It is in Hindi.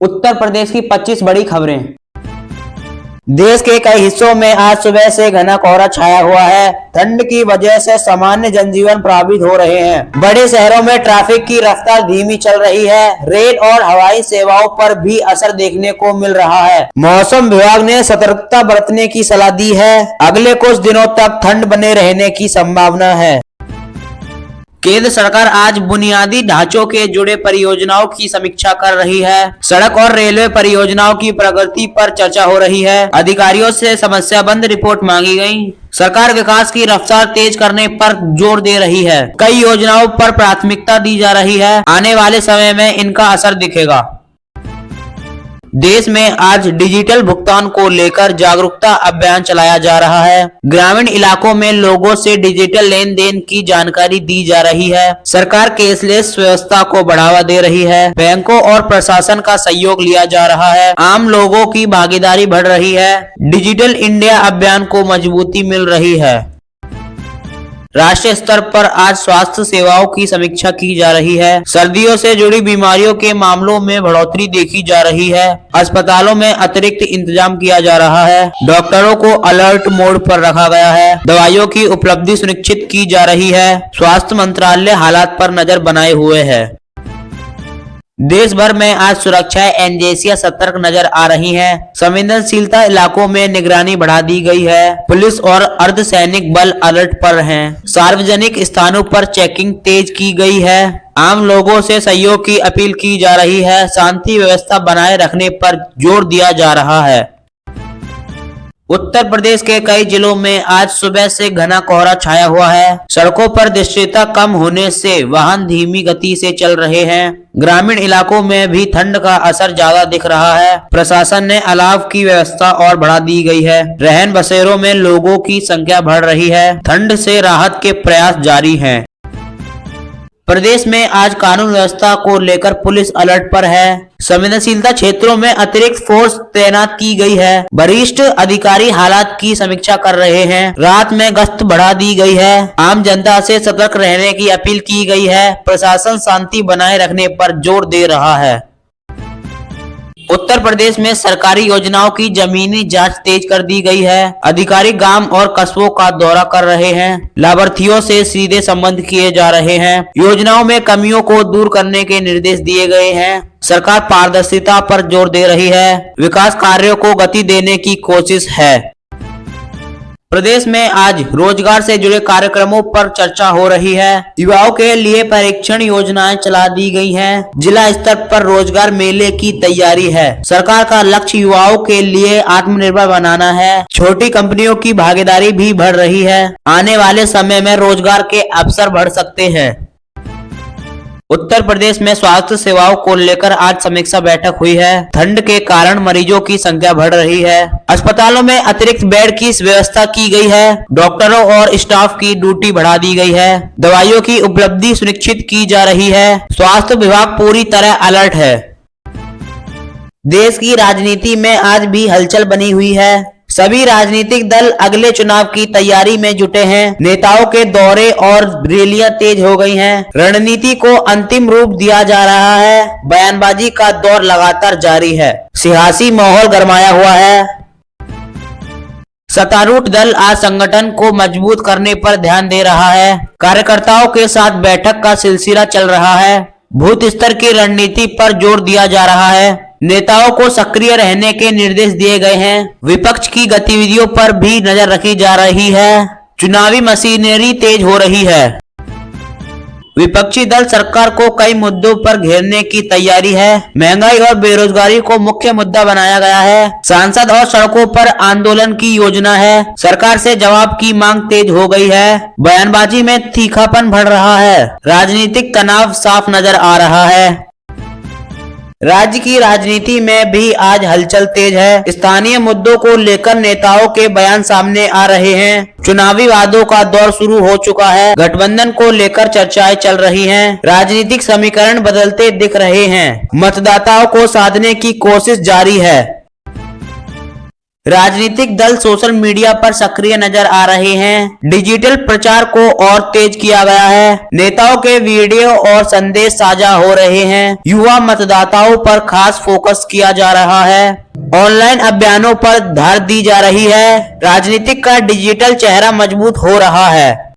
उत्तर प्रदेश की 25 बड़ी खबरें। देश के कई हिस्सों में आज सुबह से घना कोहरा छाया हुआ है। ठंड की वजह से सामान्य जनजीवन प्रभावित हो रहे हैं। बड़े शहरों में ट्रैफिक की रफ्तार धीमी चल रही है। रेल और हवाई सेवाओं पर भी असर देखने को मिल रहा है। मौसम विभाग ने सतर्कता बरतने की सलाह दी है। अगले कुछ दिनों तक ठंड बने रहने की संभावना है। केंद्र सरकार आज बुनियादी ढांचों के जुड़े परियोजनाओं की समीक्षा कर रही है। सड़क और रेलवे परियोजनाओं की प्रगति पर चर्चा हो रही है। अधिकारियों से समस्याबंद रिपोर्ट मांगी गई। सरकार विकास की रफ्तार तेज करने पर जोर दे रही है। कई योजनाओं पर प्राथमिकता दी जा रही है। आने वाले समय में इनका असर दिखेगा। देश में आज डिजिटल भुगतान को लेकर जागरूकता अभियान चलाया जा रहा है। ग्रामीण इलाकों में लोगों से डिजिटल लेन देन की जानकारी दी जा रही है। सरकार कैशलेस व्यवस्था को बढ़ावा दे रही है। बैंकों और प्रशासन का सहयोग लिया जा रहा है। आम लोगों की भागीदारी बढ़ रही है। डिजिटल इंडिया अभियान को मजबूती मिल रही है। राष्ट्रीय स्तर पर आज स्वास्थ्य सेवाओं की समीक्षा की जा रही है। सर्दियों से जुड़ी बीमारियों के मामलों में बढ़ोतरी देखी जा रही है। अस्पतालों में अतिरिक्त इंतजाम किया जा रहा है। डॉक्टरों को अलर्ट मोड पर रखा गया है। दवाइयों की उपलब्धि सुनिश्चित की जा रही है। स्वास्थ्य मंत्रालय हालात पर नजर बनाए हुए है। देश भर में आज सुरक्षा एजेंसियां सतर्क नजर आ रही हैं। संवेदनशीलता इलाकों में निगरानी बढ़ा दी गई है। पुलिस और अर्धसैनिक बल अलर्ट पर हैं। सार्वजनिक स्थानों पर चेकिंग तेज की गई है। आम लोगों से सहयोग की अपील की जा रही है। शांति व्यवस्था बनाए रखने पर जोर दिया जा रहा है। उत्तर प्रदेश के कई जिलों में आज सुबह से घना कोहरा छाया हुआ है। सड़कों पर दृश्यता कम होने से वाहन धीमी गति से चल रहे हैं। ग्रामीण इलाकों में भी ठंड का असर ज्यादा दिख रहा है। प्रशासन ने अलाव की व्यवस्था और बढ़ा दी गई है। रहन बसेरों में लोगों की संख्या बढ़ रही है। ठंड से राहत के प्रयास जारी हैं। प्रदेश में आज कानून व्यवस्था को लेकर पुलिस अलर्ट पर है। संवेदनशीलता क्षेत्रों में अतिरिक्त फोर्स तैनात की गई है। वरिष्ठ अधिकारी हालात की समीक्षा कर रहे हैं। रात में गश्त बढ़ा दी गई है। आम जनता से सतर्क रहने की अपील की गई है। प्रशासन शांति बनाए रखने पर जोर दे रहा है। उत्तर प्रदेश में सरकारी योजनाओं की जमीनी जांच तेज कर दी गई है। अधिकारी गांव और कस्बों का दौरा कर रहे हैं। लाभार्थियों से सीधे संबंध किए जा रहे हैं। योजनाओं में कमियों को दूर करने के निर्देश दिए गए हैं। सरकार पारदर्शिता पर जोर दे रही है। विकास कार्यों को गति देने की कोशिश है। प्रदेश में आज रोजगार से जुड़े कार्यक्रमों पर चर्चा हो रही है। युवाओं के लिए प्रशिक्षण योजनाएं चला दी गई हैं। जिला स्तर पर रोजगार मेले की तैयारी है। सरकार का लक्ष्य युवाओं के लिए आत्मनिर्भर बनाना है। छोटी कंपनियों की भागीदारी भी बढ़ रही है। आने वाले समय में रोजगार के अवसर बढ़ सकते हैं। उत्तर प्रदेश में स्वास्थ्य सेवाओं को लेकर आज समीक्षा बैठक हुई है। ठंड के कारण मरीजों की संख्या बढ़ रही है। अस्पतालों में अतिरिक्त बेड की व्यवस्था की गई है। डॉक्टरों और स्टाफ की ड्यूटी बढ़ा दी गई है। दवाइयों की उपलब्धि सुनिश्चित की जा रही है। स्वास्थ्य विभाग पूरी तरह अलर्ट है। देश की राजनीति में आज भी हलचल बनी हुई है। सभी राजनीतिक दल अगले चुनाव की तैयारी में जुटे हैं। नेताओं के दौरे और रैलियां तेज हो गई हैं। रणनीति को अंतिम रूप दिया जा रहा है। बयानबाजी का दौर लगातार जारी है। सियासी माहौल गरमाया हुआ है। सत्तारूढ़ दल आज संगठन को मजबूत करने पर ध्यान दे रहा है। कार्यकर्ताओं के साथ बैठक का सिलसिला चल रहा है। बूथ स्तर की रणनीति पर जोर दिया जा रहा है। नेताओं को सक्रिय रहने के निर्देश दिए गए हैं। विपक्ष की गतिविधियों पर भी नजर रखी जा रही है। चुनावी मशीनरी तेज हो रही है। विपक्षी दल सरकार को कई मुद्दों पर घेरने की तैयारी है। महंगाई और बेरोजगारी को मुख्य मुद्दा बनाया गया है। सांसद और सड़कों पर आंदोलन की योजना है। सरकार से जवाब की मांग तेज हो गई है। बयानबाजी में तीखापन बढ़ रहा है। राजनीतिक तनाव साफ नजर आ रहा है। राज्य की राजनीति में भी आज हलचल तेज है। स्थानीय मुद्दों को लेकर नेताओं के बयान सामने आ रहे हैं। चुनावी वादों का दौर शुरू हो चुका है। गठबंधन को लेकर चर्चाएं चल रही हैं। राजनीतिक समीकरण बदलते दिख रहे हैं। मतदाताओं को साधने की कोशिश जारी है। राजनीतिक दल सोशल मीडिया पर सक्रिय नजर आ रहे हैं। डिजिटल प्रचार को और तेज किया गया है। नेताओं के वीडियो और संदेश साझा हो रहे हैं। युवा मतदाताओं पर खास फोकस किया जा रहा है। ऑनलाइन अभियानों पर धार दी जा रही है। राजनीतिक का डिजिटल चेहरा मजबूत हो रहा है।